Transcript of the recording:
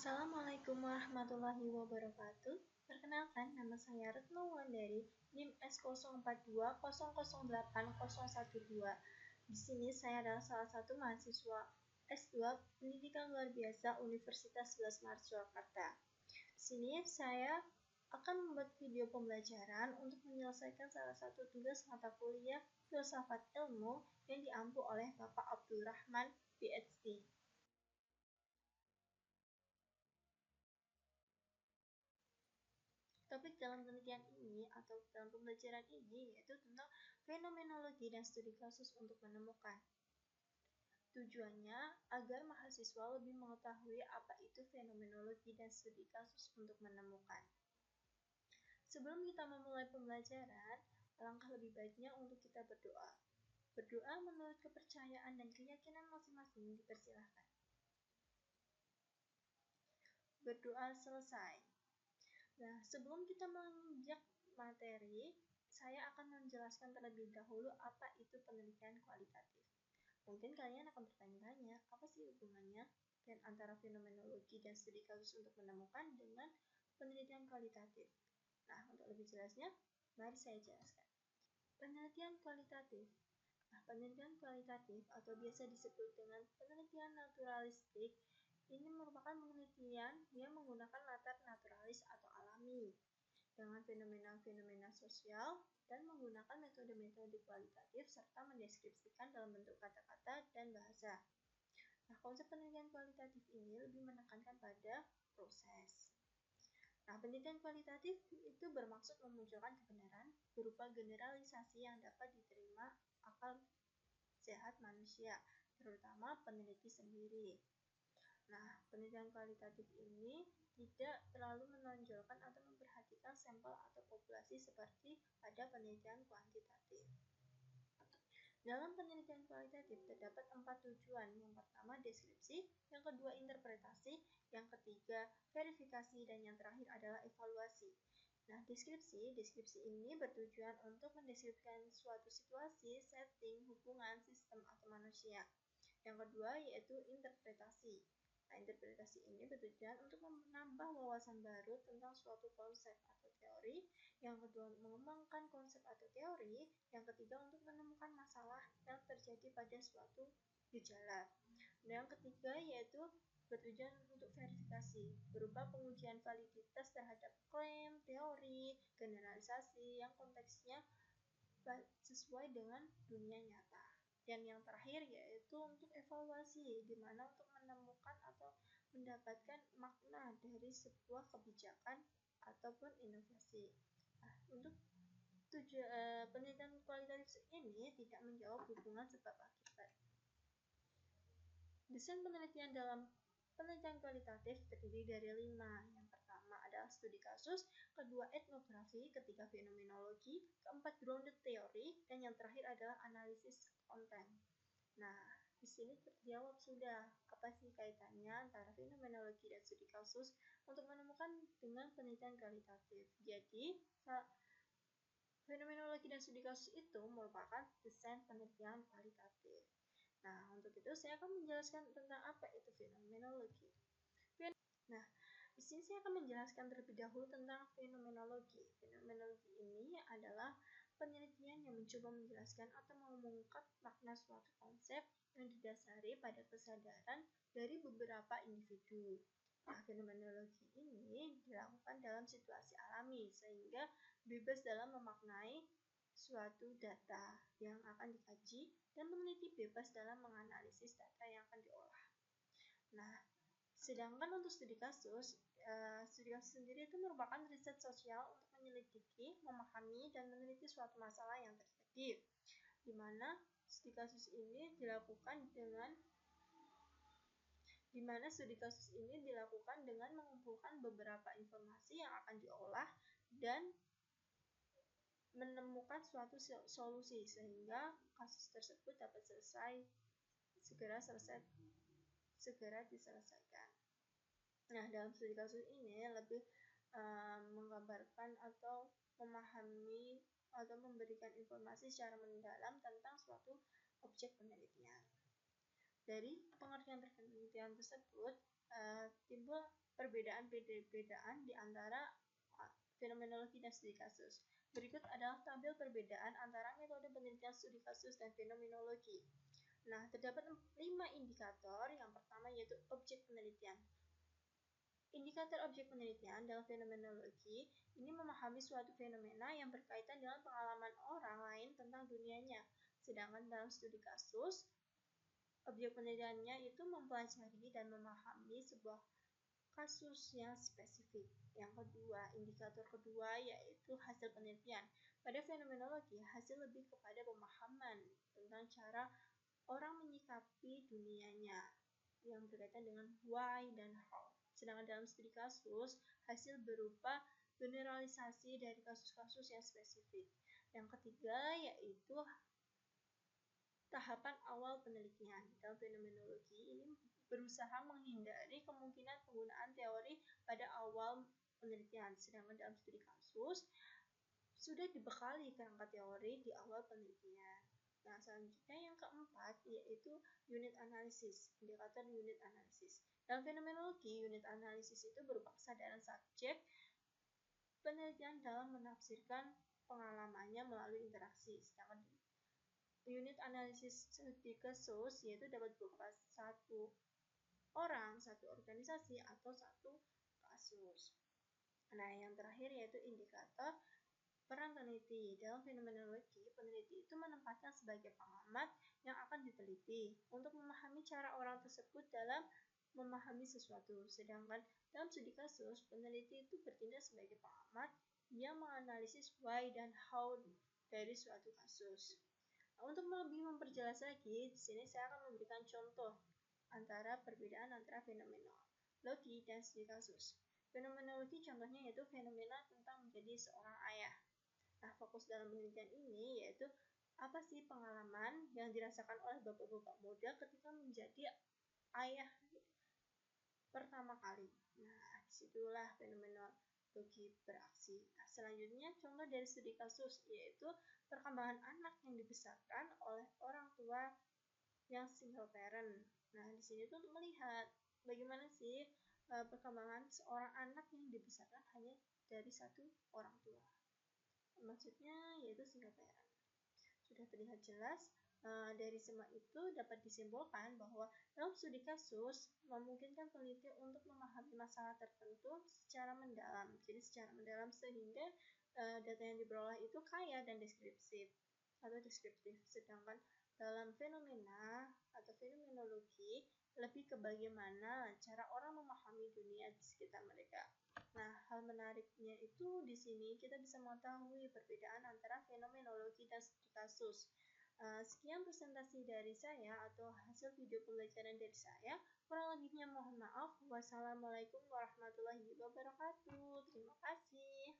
Assalamualaikum warahmatullahi wabarakatuh. Perkenalkan, nama saya Retno Wulandari, NIM S042008012. Di sini saya adalah salah satu mahasiswa S2 Pendidikan Luar Biasa Universitas 11 Maret Surakarta. Di sini saya akan membuat video pembelajaran untuk menyelesaikan salah satu tugas mata kuliah Filsafat Ilmu yang diampu oleh Bapak Abdul Rahman, PhD. Topik dalam penelitian ini atau dalam pembelajaran ini yaitu tentang fenomenologi dan studi kasus untuk menemukan. Tujuannya agar mahasiswa lebih mengetahui apa itu fenomenologi dan studi kasus untuk menemukan. Sebelum kita memulai pembelajaran, alangkah lebih baiknya untuk kita berdoa. Berdoa menurut kepercayaan dan keyakinan masing-masing dipersilahkan. Berdoa selesai. Nah, sebelum kita menginjak materi, saya akan menjelaskan terlebih dahulu apa itu penelitian kualitatif. Mungkin kalian akan bertanya-tanya, apa sih hubungannya antara fenomenologi dan studi kasus untuk menemukan dengan penelitian kualitatif? Nah, untuk lebih jelasnya, mari saya jelaskan. Penelitian kualitatif. Nah, penelitian kualitatif atau biasa disebut dengan penelitian naturalistik ini merupakan penelitian yang menggunakan latar naturalis atau alami dengan fenomena-fenomena sosial dan menggunakan metode-metode kualitatif serta mendeskripsikan dalam bentuk kata-kata dan bahasa. Nah, konsep penelitian kualitatif ini lebih menekankan pada proses. Nah, penelitian kualitatif itu bermaksud memunculkan kebenaran berupa generalisasi yang dapat diterima akal sehat manusia, terutama peneliti sendiri. Nah, penelitian kualitatif ini tidak terlalu menonjolkan atau memperhatikan sampel atau populasi seperti pada penelitian kuantitatif. Dalam penelitian kualitatif terdapat 4 tujuan. Yang pertama deskripsi, yang kedua interpretasi, yang ketiga verifikasi, dan yang terakhir adalah evaluasi. Nah, deskripsi ini bertujuan untuk mendeskripsikan suatu situasi, setting, hubungan, sistem, atau manusia. Yang kedua yaitu interpretasi. Nah, interpretasi ini bertujuan untuk menambah wawasan baru tentang suatu konsep atau teori. Yang kedua, mengembangkan konsep atau teori. Yang ketiga, untuk menemukan masalah yang terjadi pada suatu gejala. Dan yang ketiga yaitu bertujuan untuk verifikasi, berupa pengujian validitas terhadap klaim, teori, generalisasi yang konteksnya sesuai dengan dunia nyata. Dan yang terakhir yaitu untuk evaluasi, di mana untuk menemukan atau mendapatkan makna dari sebuah kebijakan ataupun inovasi. Nah, untuk penelitian kualitatif ini tidak menjawab hubungan sebab akibat. Desain penelitian dalam penelitian kualitatif terdiri dari 5. Yang pertama adalah studi kasus, kedua etnografi, ketiga fenomenologi, keempat grounded theory, dan yang terakhir adalah analisis konten. Nah, di sini terjawab sudah apa sih kaitannya antara fenomenologi dan studi kasus untuk menemukan dengan penelitian kualitatif. Jadi, fenomenologi dan studi kasus itu merupakan desain penelitian kualitatif. Nah, untuk itu saya akan menjelaskan tentang apa itu fenomenologi. Nah, di sini saya akan menjelaskan terlebih dahulu tentang fenomenologi. Fenomenologi ini adalah penelitian yang mencoba menjelaskan atau mengungkap makna suatu konsep yang didasari pada kesadaran dari beberapa individu. Nah, fenomenologi ini dilakukan dalam situasi alami sehingga bebas dalam memaknai suatu data yang akan dikaji dan peneliti bebas dalam menganalisis data yang akan diolah. Nah, sedangkan untuk studi kasus sendiri itu merupakan riset sosial untuk menyelidiki, memahami, dan meneliti suatu masalah yang terjadi, di mana studi kasus ini dilakukan dengan mengumpulkan beberapa informasi yang akan diolah dan menemukan suatu solusi sehingga kasus tersebut dapat segera diselesaikan. Nah, dalam studi kasus ini lebih menggambarkan atau memahami atau memberikan informasi secara mendalam tentang suatu objek penelitian. Dari pengertian penelitian tersebut, timbul perbedaan-perbedaan di antara fenomenologi dan studi kasus. Berikut adalah tabel perbedaan antara metode penelitian studi kasus dan fenomenologi. Nah, terdapat 5 indikator. Yang pertama yaitu objek penelitian. Indikator objek penelitian dalam fenomenologi ini memahami suatu fenomena yang berkaitan dengan pengalaman orang lain tentang dunianya. Sedangkan dalam studi kasus, objek penelitiannya itu mempelajari dan memahami sebuah kasus yang spesifik. Yang kedua, indikator kedua yaitu hasil penelitian. Pada fenomenologi, hasil lebih kepada pemahaman tentang cara orang menyikapi dunianya yang berkaitan dengan why dan how. Sedangkan dalam studi kasus, hasil berupa generalisasi dari kasus-kasus yang spesifik. Yang ketiga yaitu tahapan awal penelitian. Dalam fenomenologi ini berusaha menghindari kemungkinan penggunaan teori pada awal penelitian. Sedangkan dalam studi kasus sudah dibekali kerangka teori di awal penelitian. Nah, selanjutnya yang keempat yaitu unit analisis, indikator unit analisis. Dalam fenomenologi, unit analisis itu berupa kesadaran subjek penelitian dalam menafsirkan pengalamannya melalui interaksi. Sedangkan unit analisis studi kasus yaitu dapat berupa satu orang, satu organisasi, atau satu kasus. Nah, yang terakhir yaitu indikator peran peneliti. Dalam fenomenologi, peneliti itu menempatkan sebagai pengamat yang akan diteliti untuk memahami cara orang tersebut dalam memahami sesuatu. Sedangkan dalam studi kasus, peneliti itu bertindak sebagai pengamat yang menganalisis why dan how dari suatu kasus. Nah, untuk lebih memperjelas lagi, di sini saya akan memberikan contoh antara perbedaan antara fenomenologi dan studi kasus. Fenomenologi contohnya yaitu fenomena tentang menjadi seorang ayah. Nah, fokus dalam penelitian ini yaitu apa sih pengalaman yang dirasakan oleh bapak-bapak muda ketika menjadi ayah pertama kali. Nah, disitulah fenomenologi beraksi. Nah, selanjutnya contoh dari studi kasus yaitu perkembangan anak yang dibesarkan oleh orang tua yang single parent. Nah, di sini tuh untuk melihat bagaimana sih perkembangan seorang anak yang dibesarkan hanya dari satu orang tua. Maksudnya yaitu single parent. Sudah terlihat jelas dari semua itu dapat disimpulkan bahwa dalam studi kasus memungkinkan peneliti untuk memahami masalah tertentu secara mendalam. Jadi secara mendalam sehingga data yang diperoleh itu kaya dan deskriptif. Sedangkan dalam fenomena atau fenomenologi lebih ke bagaimana cara orang memahami dunia di sekitar mereka. Nah, hal menariknya itu di sini kita bisa mengetahui perbedaan antara fenomenologi dan studi kasus. Sekian presentasi dari saya atau hasil video pembelajaran dari saya. Kurang lebihnya mohon maaf. Wassalamualaikum warahmatullahi wabarakatuh. Terima kasih.